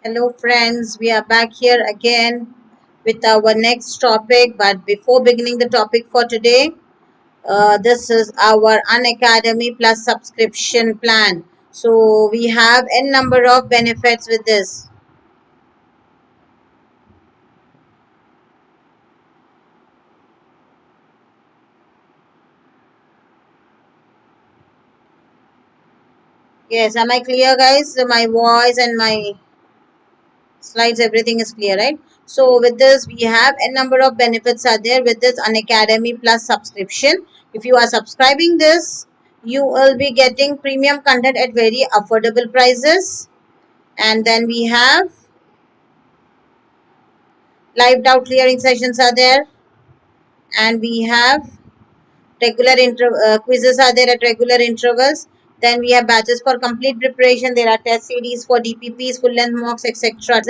Hello friends, we are back here again with our next topic. But before beginning the topic for today, this is our Unacademy Plus subscription plan. So we have n number of benefits with this. Yes, am I clear guys? My voice and my slides, everything is clear, right? So with this, we have a number of benefits are there with this Unacademy Plus subscription. If you are subscribing this, you will be getting premium content at very affordable prices. And then we have live doubt clearing sessions are there. And we have regular quizzes are there at regular intervals. Then we have batches for complete preparation. There are test series for DPPs, full length mocks, etc.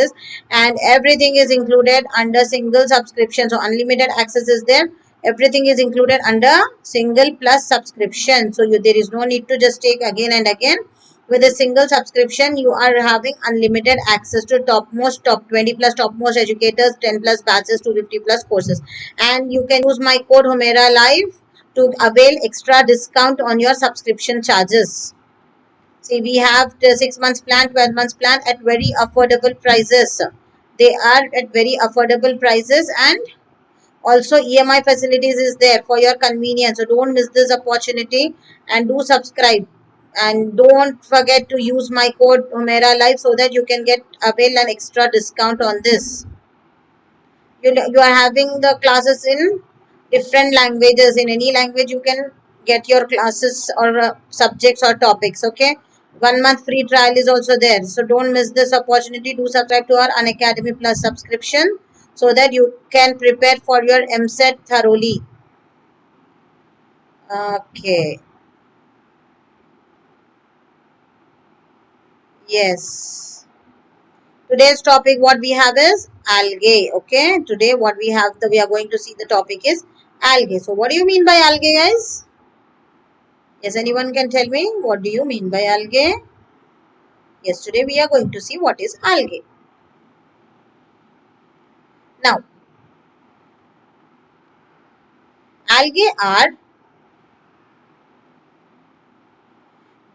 And everything is included under single subscription. So unlimited access is there. Everything is included under single plus subscription. So there is no need to just take again and again. With a single subscription, you are having unlimited access to top 20 plus topmost educators, 10 plus batches, 250 plus courses. And you can use my code HUMERALIVE to avail extra discount on your subscription charges. See, we have the 6 months plan, 12 months plan at very affordable prices. They are at very affordable prices, and also EMI facilities is there for your convenience. So don't miss this opportunity and do subscribe. And don't forget to use my code HUMERALIVE so that you can get avail an extra discount on this. You are having the classes in different languages. In any language you can get your classes or subjects or topics. Okay, 1 month free trial is also there, so don't miss this opportunity. Do subscribe to our Unacademy Plus subscription so that you can prepare for your EAMCET thoroughly. Okay, yes, today's topic what we have is algae. Okay, today what we have, we are going to see the topic is algae. So what do you mean by algae, guys? Yes, anyone can tell me what do you mean by algae? Yes, today we are going to see what is algae. Now, algae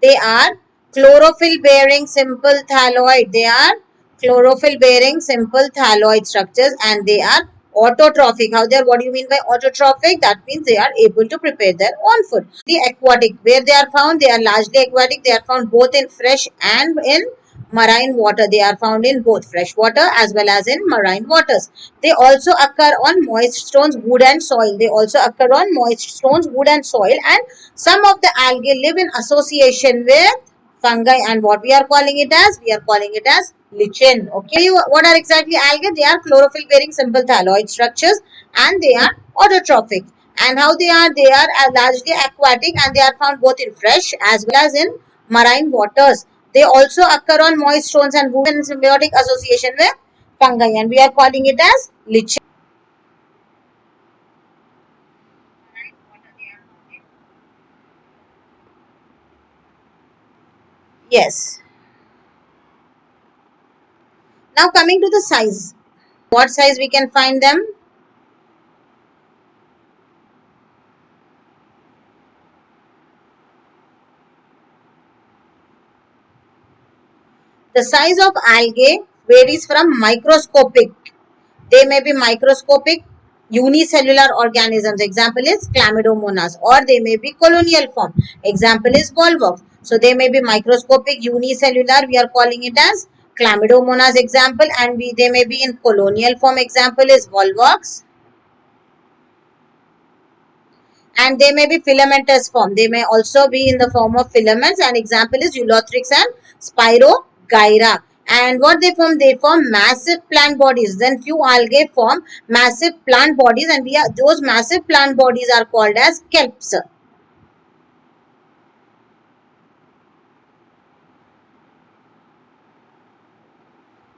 they are chlorophyll bearing simple thalloid. They are chlorophyll bearing simple thalloid structures, and they are autotrophic. How they are? What do you mean by autotrophic? That means they are able to prepare their own food. The aquatic, where they are found, they are largely aquatic. They are found both in fresh and in marine water. They are found in both fresh water as well as in marine waters. They also occur on moist stones, wood and soil. They also occur on moist stones, wood and soil, and some of the algae live in association with fungi, and what we are calling it as? We are calling it as lichen. Okay, what are exactly algae? They are chlorophyll bearing simple thalloid structures, and they are autotrophic. And how they are? They are largely aquatic, and they are found both in fresh as well as in marine waters. They also occur on moist stones and wood in symbiotic association with fungi, and we are calling it as lichen. Yes. Now coming to the size. What size we can find them? The size of algae varies from microscopic. They may be microscopic unicellular organisms. Example is Chlamydomonas. Or they may be colonial form. Example is volvox. So they may be microscopic unicellular. We are calling it as Chlamydomonas example. And they may be in colonial form. Example is volvox. And they may be filamentous form. They may also be in the form of filaments, and example is Ulothrix and Spirogyra. And what they form? They form massive plant bodies. Then few algae form massive plant bodies, and those massive plant bodies are called as kelps.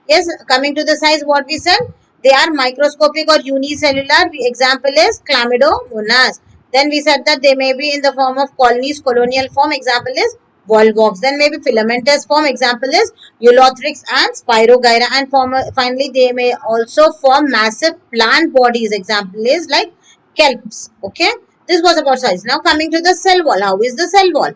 Yes, coming to the size, what we said? They are microscopic or unicellular. Example is Chlamydomonas. Then we said that they may be in the form of colonies, colonial form. Example is volvox. Then maybe filamentous form. Example is eulothrix and spirogyra. And finally, they may also form massive plant bodies. Example is like kelps. Okay. This was about size. Now coming to the cell wall. How is the cell wall?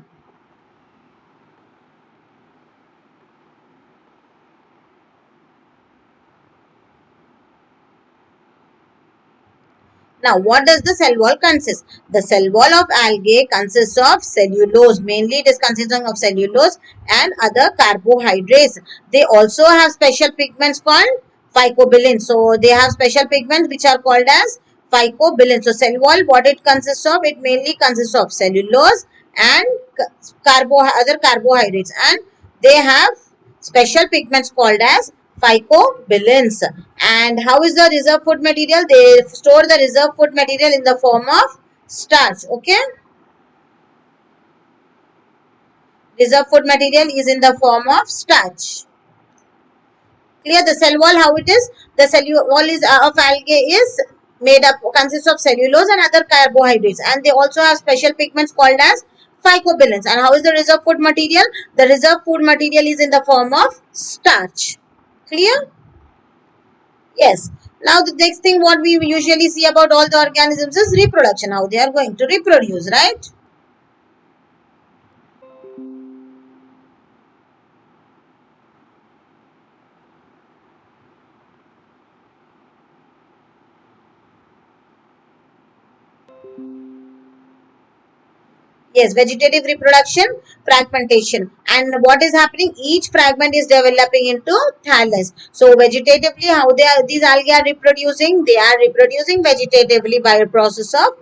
Now, what does the cell wall consist? The cell wall of algae consists of cellulose. Mainly, it is consisting of cellulose and other carbohydrates. They also have special pigments called phycobilin. So, they have special pigments which are called as phycobilin. So, cell wall, what it consists of? It mainly consists of cellulose and other carbohydrates. And they have special pigments called as phycobilins. And how is the reserve food material? They store the reserve food material in the form of starch. Okay. Reserve food material is in the form of starch. Clear? The cell wall, how it is? The cell wall is of algae is made up, consists of cellulose and other carbohydrates. And they also have special pigments called as phycobilins. And how is the reserve food material? The reserve food material is in the form of starch. Clear? Yes. Now the next thing what we usually see about all the organisms is reproduction. How they are going to reproduce, right? Yes, vegetative reproduction, fragmentation. And what is happening? Each fragment is developing into thallus. So vegetatively, how these algae are reproducing? They are reproducing vegetatively by a process of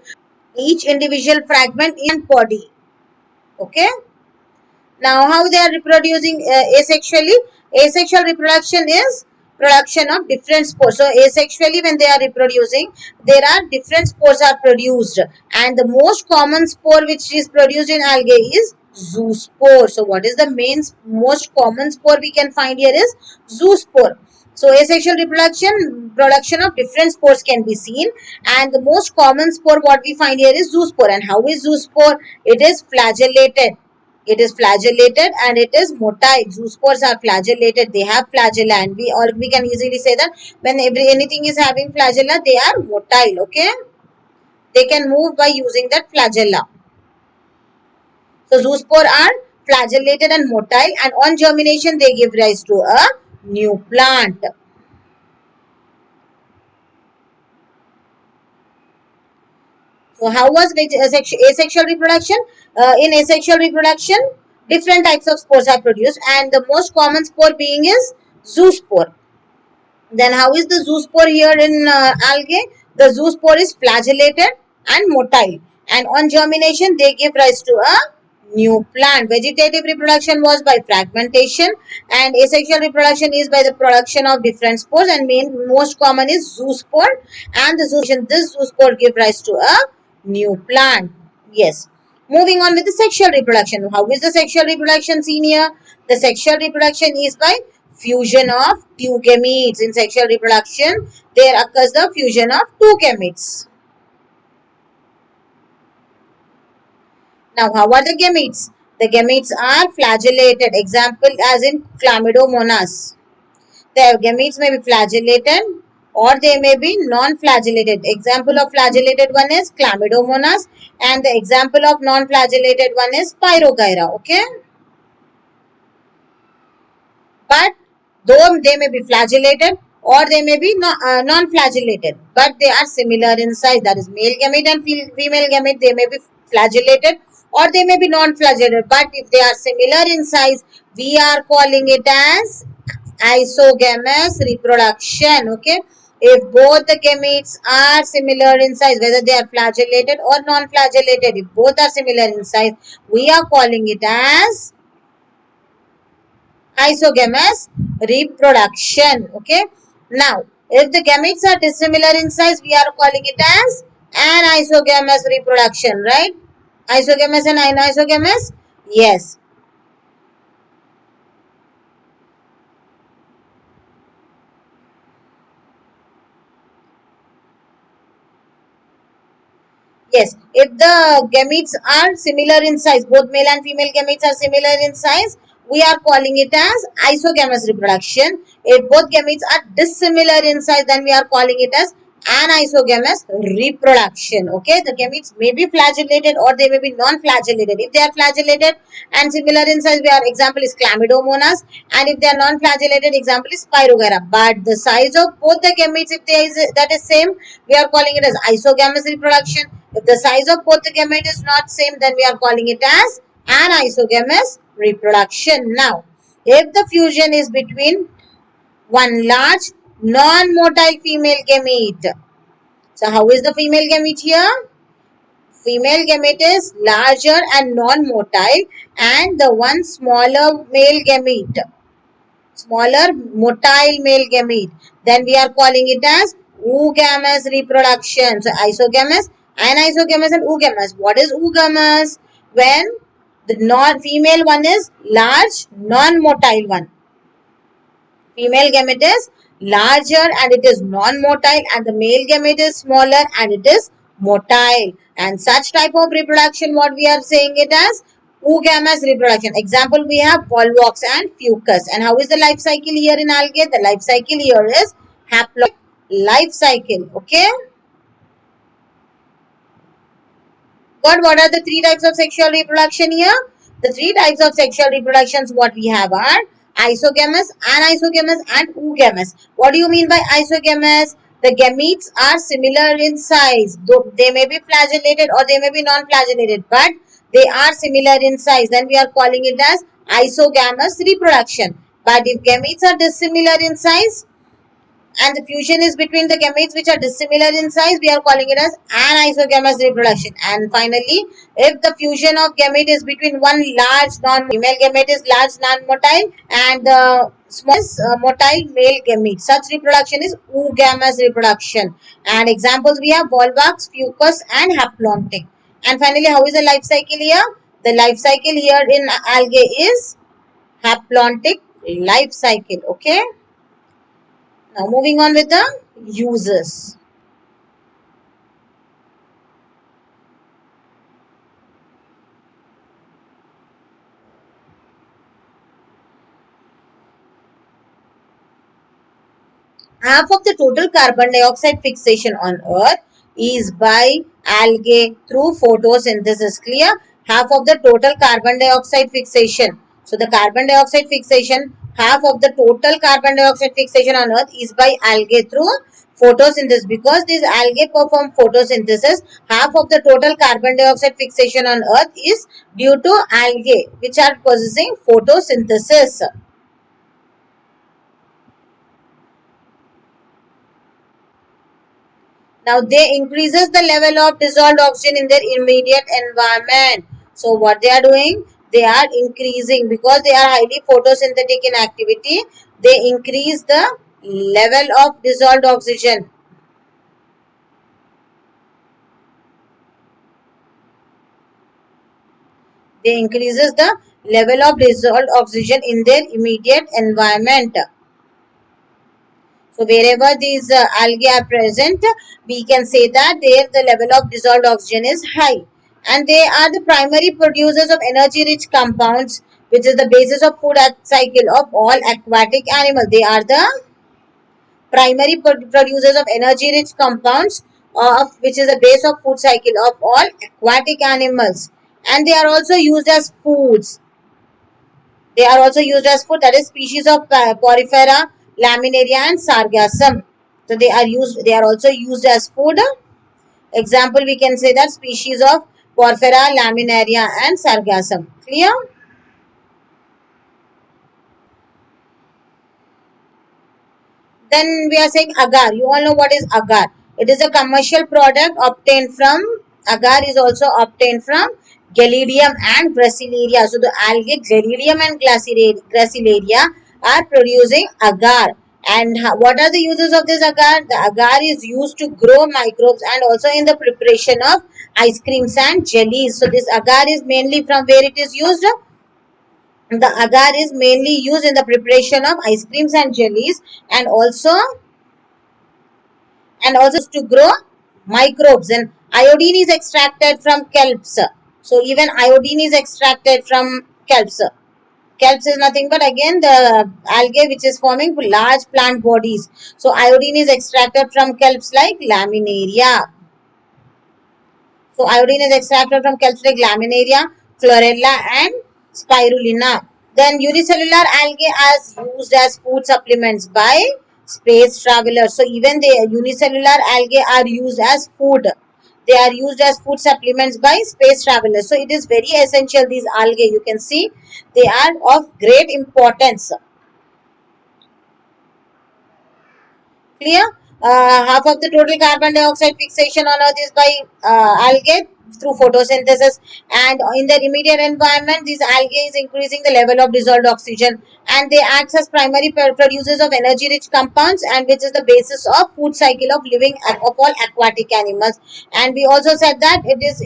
each individual fragment in body. Okay. Now, how they are reproducing asexually? Asexual reproduction is production of different spores. So, asexually when they are reproducing, there are different spores are produced. And the most common spore which is produced in algae is zoospore. So, what is the most common spore we can find here is zoospore. So, asexual reproduction, production of different spores can be seen. And the most common spore what we find here is zoospore. And how is zoospore? It is flagellated. It is flagellated and it is motile. Zoospores are flagellated. They have flagella, and we can easily say that when anything is having flagella, they are motile. Okay, they can move by using that flagella. So zoospore are flagellated and motile, and on germination they give rise to a new plant. So how was asexual reproduction? In asexual reproduction, different types of spores are produced, and the most common spore being is zoospore. Then how is the zoospore here in algae? The zoospore is flagellated and motile, and on germination they give rise to a new plant. Vegetative reproduction was by fragmentation, and asexual reproduction is by the production of different spores, and most common is zoospore, and this zoospore give rise to a new plant. Yes. Moving on with the sexual reproduction. How is the sexual reproduction seen here? The sexual reproduction is by fusion of two gametes. In sexual reproduction, there occurs the fusion of two gametes. Now, how are the gametes? The gametes are flagellated. Example as in chlamydomonas. The gametes may be flagellated or they may be non-flagellated. Example of flagellated one is chlamydomonas, and the example of non-flagellated one is spirogyra. Okay. But though they may be flagellated or they may be non-flagellated, but they are similar in size. That is male gamete and female gamete. They may be flagellated or they may be non-flagellated. But if they are similar in size, we are calling it as isogamous reproduction. Okay. If both the gametes are similar in size, whether they are flagellated or non-flagellated, if both are similar in size, we are calling it as isogamous reproduction. Okay. Now, if the gametes are dissimilar in size, we are calling it as anisogamous reproduction, right? Isogamous and anisogamous? Yes. Yes, if the gametes are similar in size, both male and female gametes are similar in size, we are calling it as isogamous reproduction. If both gametes are dissimilar in size, then we are calling it as anisogamous reproduction. Okay, the gametes may be flagellated or they may be non-flagellated. If they are flagellated and similar in size, we are example is chlamydomonas, and if they are non-flagellated, example is Spirogyra. But the size of both the gametes, if there is that is same, we are calling it as isogamous reproduction. If the size of both the gamete is not same, then we are calling it as anisogamous reproduction. Now, if the fusion is between one large non-motile female gamete. So, how is the female gamete here? Female gamete is larger and non-motile, and the one smaller male gamete, smaller motile male gamete, then we are calling it as oogamous reproduction. So isogamous, anisogamous and oogamous. What is oogamous? When the non-female one is large, non-motile one. Female gamete is larger and it is non-motile, and the male gamete is smaller and it is motile. And such type of reproduction, what we are saying it as oogamous reproduction. Example, we have volvox and fucus. And how is the life cycle here in algae? The life cycle here is haploid life cycle. Okay. What are the three types of sexual reproduction here? The three types of sexual reproductions what we have are isogamous, anisogamous and oogamous. What do you mean by isogamous? The gametes are similar in size. Though they may be flagellated or they may be non-flagellated, but they are similar in size. Then we are calling it as isogamous reproduction. But if gametes are dissimilar in size, and the fusion is between the gametes which are dissimilar in size, we are calling it as anisogamous reproduction. And finally, if the fusion of gamete is between one large non-female gamete is large non-motile and the smallest motile male gamete, such reproduction is oogamous reproduction. And examples we have volvox, fucus and haplontic. And finally, how is the life cycle here? The life cycle here in algae is haplontic life cycle. Okay. Now moving on with the uses. Half of the total carbon dioxide fixation on Earth is by algae through photosynthesis. Clear? Half of the total carbon dioxide fixation. So the carbon dioxide fixation, half of the total carbon dioxide fixation on Earth is by algae through photosynthesis. Because these algae perform photosynthesis, half of the total carbon dioxide fixation on Earth is due to algae which are possessing photosynthesis. Now they increases the level of dissolved oxygen in their immediate environment. So what they are doing? They are increasing because they are highly photosynthetic in activity. They increase the level of dissolved oxygen. They increases the level of dissolved oxygen in their immediate environment. So wherever these algae are present, we can say that there the level of dissolved oxygen is high. And they are the primary producers of energy-rich compounds, which is the basis of food cycle of all aquatic animals. They are the primary producers of energy-rich compounds, which is the base of food cycle of all aquatic animals. And they are also used as foods. They are also used as food, that is species of Porifera, Laminaria and Sargassum. So they are also used as food. Example, we can say that species of Porifera, Laminaria and Sargassum. Clear? Then we are saying agar. You all know what is agar. It is a commercial product obtained from, agar is also obtained from Gelidium and Gracilaria. So the algae Gelidium and Gracilaria are producing agar. And what are the uses of this agar? The agar is used to grow microbes and also in the preparation of ice creams and jellies. So this agar is mainly from where it is used? The agar is mainly used in the preparation of ice creams and jellies, and also to grow microbes. And Iodine is extracted from kelps. So even iodine is extracted from kelps. Kelps is nothing but again the algae which is forming large plant bodies. So iodine is extracted from kelps like laminaria. So iodine is extracted from kelps like laminaria, chlorella and spirulina. Then unicellular algae is used as food supplements by space travelers. So even the unicellular algae are used as food. They are used as food supplements by space travelers. So it is very essential, these algae. You can see they are of great importance. Clear? Half of the total carbon dioxide fixation on Earth is by algae through photosynthesis, and in their immediate environment, these algae is increasing the level of dissolved oxygen, and they act as primary producers of energy-rich compounds, and which is the basis of food cycle of living of all aquatic animals. And we also said that it is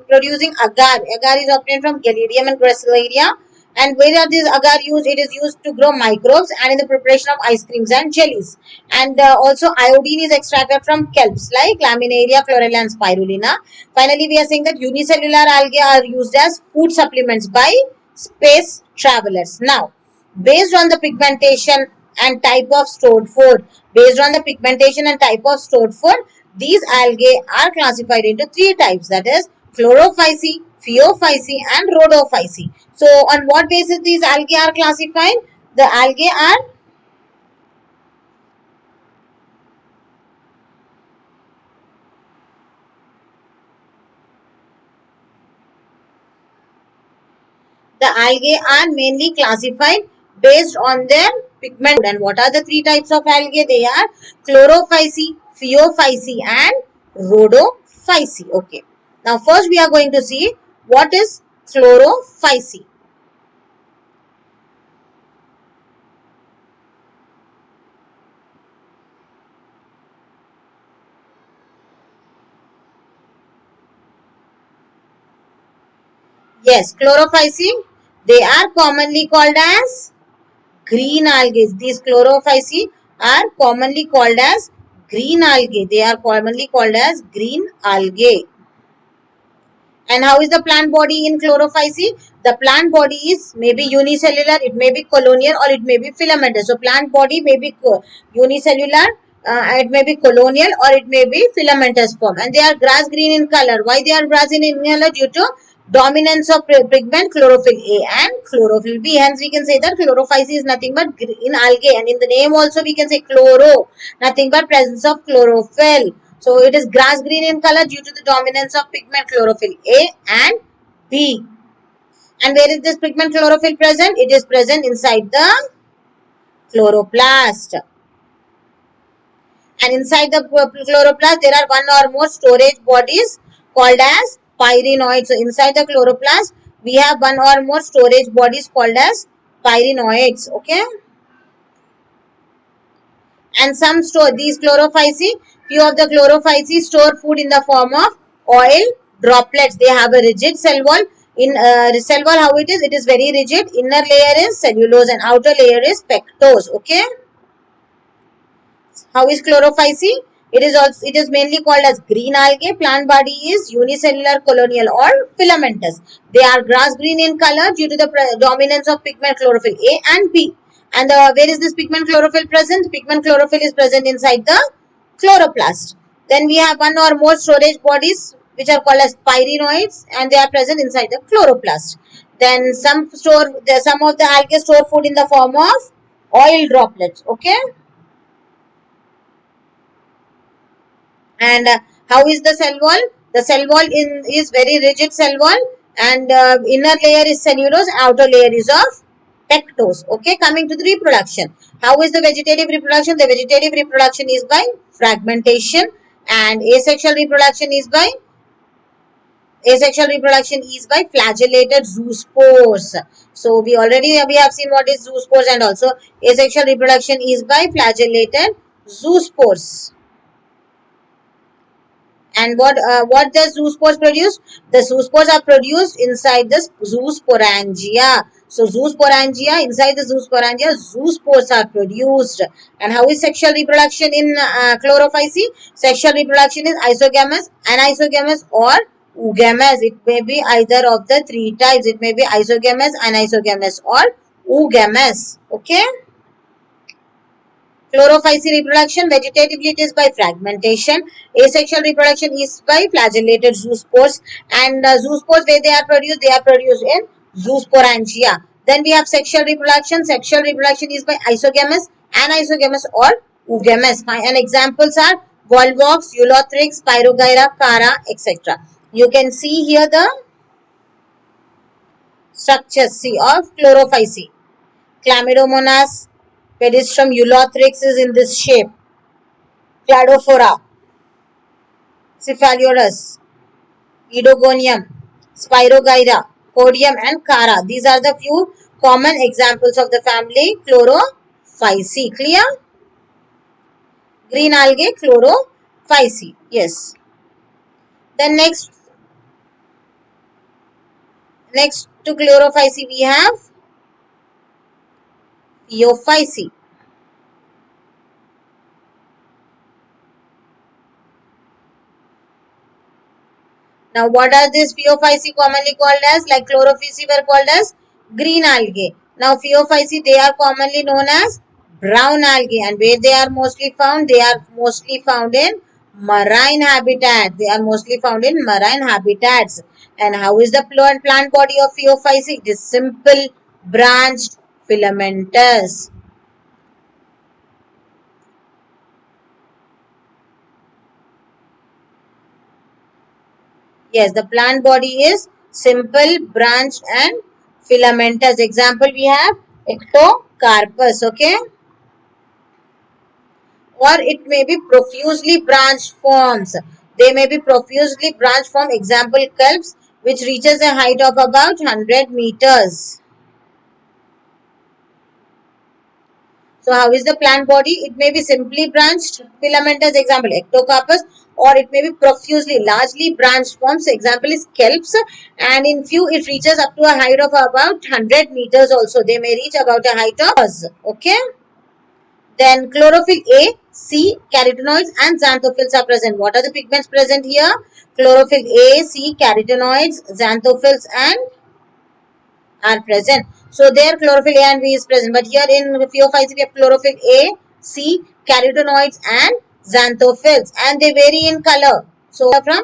producing agar. Agar is obtained from Gallerium and Gracilaria. And where are these agar used? It is used to grow microbes and in the preparation of ice creams and jellies. And also iodine is extracted from kelps like laminaria, chlorella and spirulina. Finally, we are saying that unicellular algae are used as food supplements by space travelers. Now, based on the pigmentation and type of stored food, these algae are classified into three types, that is chlorophyce, phaeophyce and rhodophyce. So on what basis these algae are classified? The algae are mainly classified based on their pigment. And what are the three types of algae? They are chlorophyce, phaeophyce and rhodophyce. Okay. Now first we are going to see what is chlorophyce. Yes, chlorophyce, they are commonly called as green algae. These chlorophyce are commonly called as green algae. They are commonly called as green algae. And how is the plant body in chlorophyce? The plant body is maybe unicellular, it may be colonial or it may be filamentous. So plant body may be unicellular, it may be colonial or it may be filamentous form. And they are grass green in color. Why they are grass green in color? Due to dominance of pigment chlorophyll A and chlorophyll B. Hence we can say that chlorophyce is nothing but green algae. And in the name also we can say chloro, nothing but presence of chlorophyll. So it is grass green in color due to the dominance of pigment chlorophyll A and B. And where is this pigment chlorophyll present? It is present inside the chloroplast. And inside the chloroplast, there are one or more storage bodies called as pyrenoids. So inside the chloroplast, we have one or more storage bodies called as pyrenoids. Okay. And some store these chlorophyce. Few of the chlorophyce store food in the form of oil droplets. They have a rigid cell wall. In cell wall, how it is? It is very rigid. Inner layer is cellulose and outer layer is pectose. Okay. How is chlorophyce? It is mainly called as green algae. Plant body is unicellular, colonial or filamentous. They are grass green in color due to the dominance of pigment chlorophyll A and B. And where is this pigment chlorophyll present? Pigment chlorophyll is present inside the chloroplast. Then we have one or more storage bodies which are called as pyrenoids and they are present inside the chloroplast. Then some of the algae store food in the form of oil droplets. Okay. And how is the cell wall? The cell wall is very rigid cell wall and inner layer is cellulose, outer layer is of pectose. Okay, coming to the reproduction. How is the vegetative reproduction? The vegetative reproduction is by fragmentation and asexual reproduction is by flagellated zoospores. So we have seen what is zoospores, and also asexual reproduction is by flagellated zoospores. And what does zoospores produce? The zoospores are produced inside the zoosporangia. So zoosporangia, inside the zoosporangia, zoospores are produced. And how is sexual reproduction in chlorophyce? Sexual reproduction is isogamous, anisogamous, or oogamous. It may be either of the three types. It may be isogamous, anisogamous, or oogamous. Okay. Chlorophyce reproduction, vegetatively it is by fragmentation. Asexual reproduction is by flagellated zoospores. And zoospores, where they are produced in zoosporangia. Then we have sexual reproduction. Sexual reproduction is by isogamous, anisogamous, or oogamous. And examples are volvox, eulothrix, pyrogyra, cara, etc. You can see here the structures of chlorophyce. Chlamydomonas, pedistrum, eulothrix is in this shape. Cladophora, Cephalurus, Edogonium, Spirogyra, Codium, and Cara. These are the few common examples of the family Chlorophyceae. Clear? Green algae, Chlorophyceae. Yes. Then next to Chlorophyceae we have Phaeophyceae. Now, what are these Phaeophyceae commonly called as? Like Chlorophyceae were called as green algae. Now, Phaeophyceae, they are commonly known as brown algae. And where they are mostly found? They are mostly found in marine habitat. They are mostly found in marine habitats. And how is the plant body of Phaeophyceae? It is simple, branched, filamentous. Yes, the plant body is simple, branched, and filamentous. Example, we have ectocarpus, okay? Or it may be profusely branched forms. They may be profusely branched form. Example, kelps, which reaches a height of about 100 meters. So, how is the plant body? It may be simply branched, filamentous, example, ectocarpus, or it may be profusely, largely branched forms. Example is kelps, and in few it reaches up to a height of about 100 meters also. They may reach about a height of, okay. Then chlorophyll A, C, carotenoids and xanthophylls are present. What are the pigments present here? Chlorophyll A, C, carotenoids, xanthophylls and are present. So there chlorophyll A and B is present. But here in Phaeophyceae we have chlorophyll A, C, carotenoids and xanthophylls, and they vary in color. So from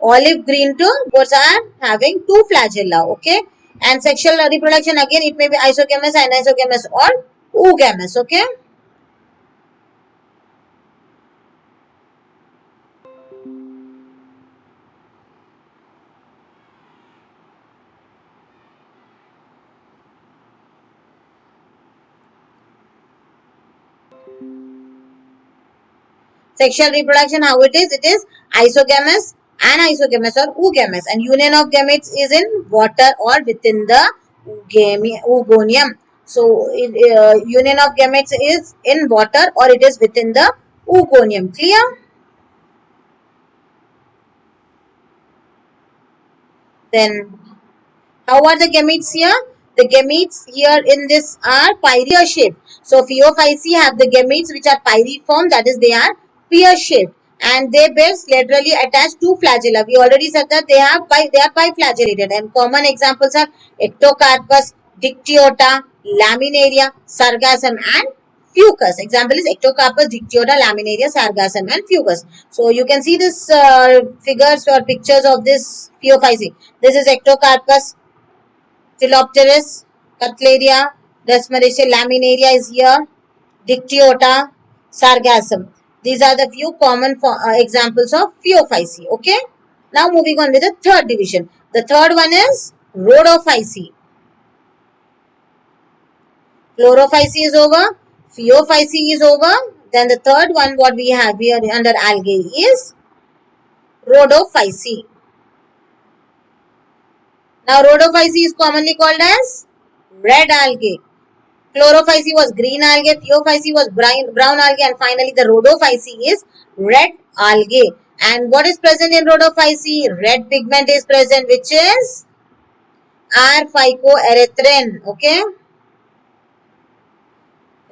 olive green to both are having two flagella. Okay. And sexual reproduction, again it may be isogamous, anisogamous or oogamous. Okay. Sexual reproduction, how it is? It is isogamous, anisogamous or oogamous, and union of gametes is in water or within the oogonium. So, union of gametes is in water or it is within the oogonium. Clear? Then, how are the gametes here? The gametes here in this are pear shaped. So Phaeophyceae have the gametes which are pyriform, that is they are pear shaped, and they bear laterally attached two flagella. We already said that they are biflagellated, and common examples are ectocarpus, dictyota, laminaria, sargassum and fucus. Example is ectocarpus, dictyota, laminaria, sargassum and fucus. So you can see this figures or pictures of this Phaeophyceae. This is ectocarpus, Philopteris, Cattleya, Desmaracia, Laminaria is here, Dictyota, Sargassum. These are the few common examples of Phaeophyceae. Okay. Now moving on with the third division. The third one is Rhodophyceae. Chlorophyceae is over. Phaeophyceae is over. Then the third one what we have here under algae is Rhodophyceae. Now Rhodophyceae is commonly called as red algae. Chlorophyceae was green algae, Phaeophyceae was brown algae, and finally the Rhodophyceae is red algae. And what is present in rhodophyce? Red pigment is present, which is R-phycoerythrin. Okay.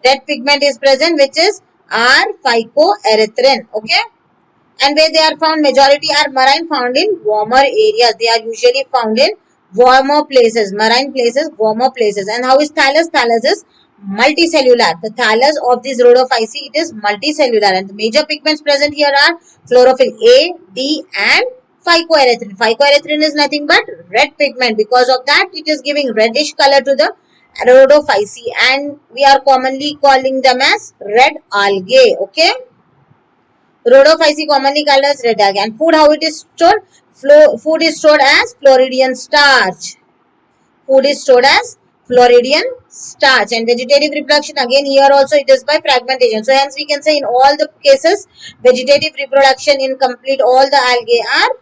Red pigment is present, which is R-phycoerythrin. Okay. And where they are found, majority are marine, found in warmer areas. They are usually found in warmer places, marine places, warmer places. And how is thallus? Thallus is multicellular. The thallus of this rhodophyce, it is multicellular. And the major pigments present here are chlorophyll A, D and phycoerythrin. Phycoerythrin is nothing but red pigment. Because of that, it is giving reddish color to the rhodophyce. And we are commonly calling them as red algae. Okay. Rhodophyce commonly called as red algae. And food, how it is stored? Food is stored as Floridian starch. Food is stored as Floridian starch. And vegetative reproduction, again here also it is by fragmentation. So hence we can say in all the cases, vegetative reproduction in complete all the algae are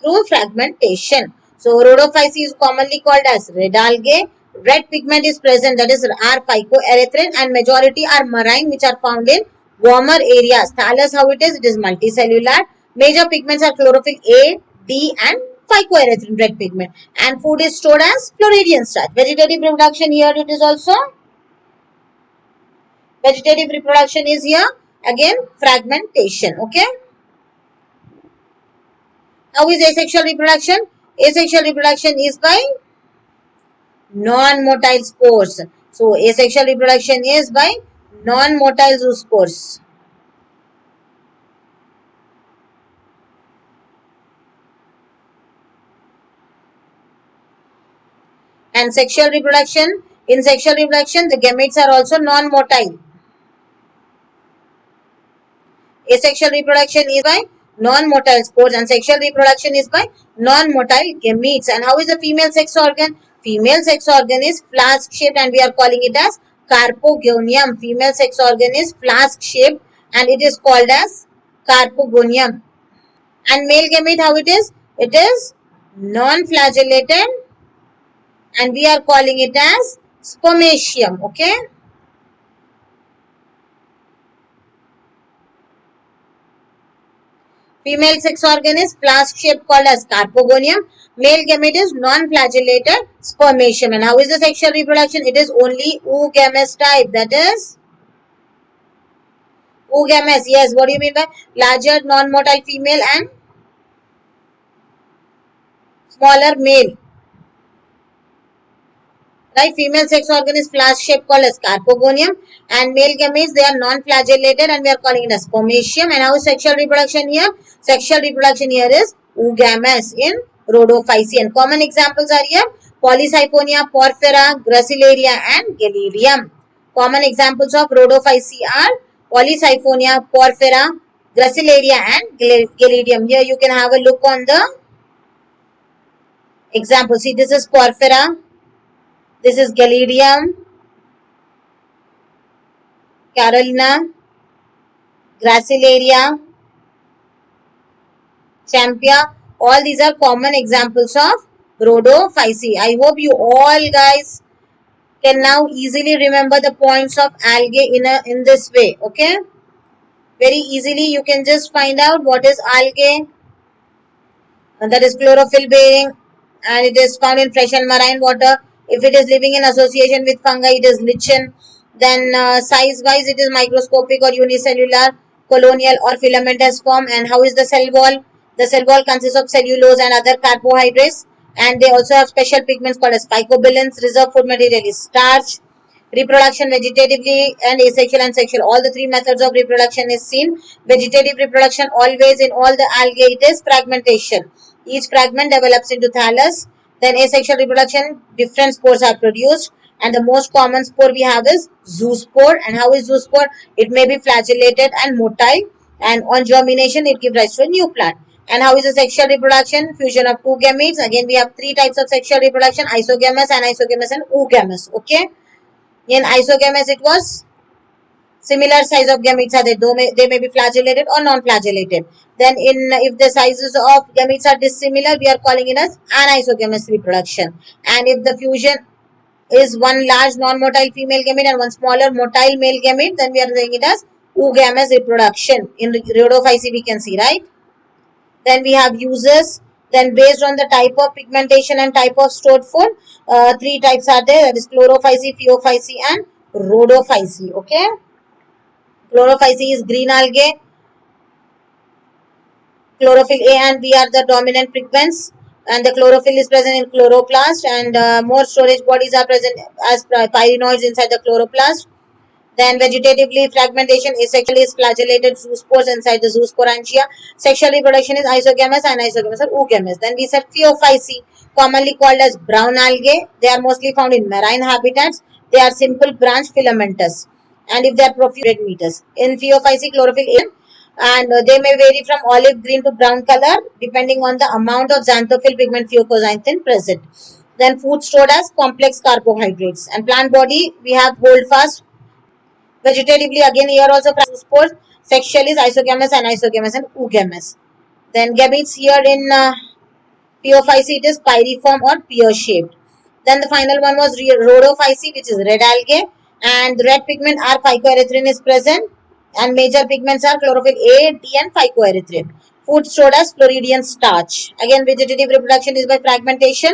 through fragmentation. So rhodophyce is commonly called as red algae. Red pigment is present, that is R-phycoerythrin, and majority are marine, which are found in warmer areas. Thallus, how it is? It is multicellular. Major pigments are chlorophyll A, D and phycoerythrin, red pigment. And food is stored as Floridian starch. Vegetative reproduction, here it is also. Vegetative reproduction is here. Again, fragmentation. Okay. How is asexual reproduction? Asexual reproduction is by non-motile spores. So asexual reproduction is by non-motile zoospores. And sexual reproduction, in sexual reproduction the gametes are also non-motile. Asexual reproduction is by non-motile spores and sexual reproduction is by non-motile gametes. And how is the female sex organ? Female sex organ is flask shaped and we are calling it as carpogonium. Female sex organ is flask shaped and it is called as carpogonium. And male gamete, how it is? It is non-flagellated and we are calling it as spermatium. Okay. Female sex organ is flask shaped called as carpogonium. Male gamete is non-flagellated spermatium. And how is the sexual reproduction? It is only oogamous type. That is oogamous. Yes, what do you mean by larger non-motile female and smaller male? Right, female sex organ is flask shaped called as carpogonium and male gametes, they are non-flagellated and we are calling it as spermatium. And how is sexual reproduction here? Sexual reproduction here is oogamous in rhodophyce. And common examples are here Polysyphonia, Porphyra, Gracilaria and Gelidium. Common examples of rhodophyce are Polysyphonia, Porphyra, Gracilaria and Gelidium. Here you can have a look on the example. See, this is Porphyra. This is Gelidium, Carolina, Gracilaria, Champia. All these are common examples of rhodophyce. I hope you all guys can now easily remember the points of algae in this way. Okay. Very easily you can just find out what is algae. And that is chlorophyll bearing and it is found in fresh and marine water. If it is living in association with fungi, it is lichen. Then size wise, it is microscopic or unicellular, colonial or filamentous form. And how is the cell wall? The cell wall consists of cellulose and other carbohydrates. And they also have special pigments called as phycobilins. Reserve food material is starch. Reproduction vegetatively and asexual and sexual. All the three methods of reproduction is seen. Vegetative reproduction always in all the algae, it is fragmentation. Each fragment develops into thallus. Then asexual reproduction, different spores are produced. And the most common spore we have is zoospore. And how is zoospore? It may be flagellated and motile. And on germination, it gives rise to a new plant. And how is the sexual reproduction? Fusion of two gametes. Again, we have three types of sexual reproduction, isogamous, anisogamous and oogamous. Okay. In isogamous, it was similar size of gametes are there. They may be flagellated or non-flagellated. Then if the sizes of gametes are dissimilar, we are calling it as anisogamous reproduction. And if the fusion is one large non-motile female gamete and one smaller motile male gamete, then we are saying it as oogamous reproduction. In rhodophyce we can see, right? Then we have uses. Then based on the type of pigmentation and type of stored food, three types are there. That is chlorophyce, pheophyce, and rhodophyce. Okay. Chlorophyce is green algae. Chlorophyll A and B are the dominant pigments, and the chlorophyll is present in chloroplast, and more storage bodies are present as pyrenoids inside the chloroplast. Then vegetatively fragmentation, asexual is flagellated zoospores inside the zoosporangia. Sexual reproduction is isogamous and isogamous or oogamous. Then we said pheophyce, commonly called as brown algae. They are mostly found in marine habitats. They are simple branch filamentous, and if they are profuse meters. In pheophyce, chlorophyll A, and they may vary from olive green to brown color depending on the amount of xanthophyll pigment fucoxanthin present. Then food stored as complex carbohydrates, and plant body we have holdfast. Vegetatively, again here also spores. Sexual is isogamous and isogamous and oogamous. Then gametes here in Pheophyce, it is pyriform or pear shaped. Then the final one was rhodophyce, which is red algae, and the red pigment are phycoerythrin is present, and major pigments are chlorophyll A, D, and phycoerythrin. Food stored as Floridian starch. Again, vegetative reproduction is by fragmentation.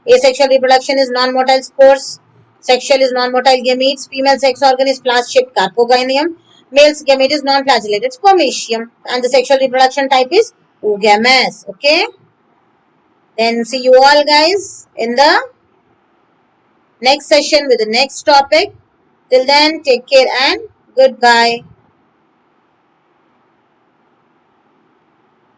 Asexual reproduction is non-motile spores. Sexual is non-motile gametes. Female sex organ is flask-shaped carpogonium. Male's gamete is non-flagellated spermatium. And the sexual reproduction type is oogamous. Okay. Then see you all guys in the next session with the next topic. Till then, take care and goodbye.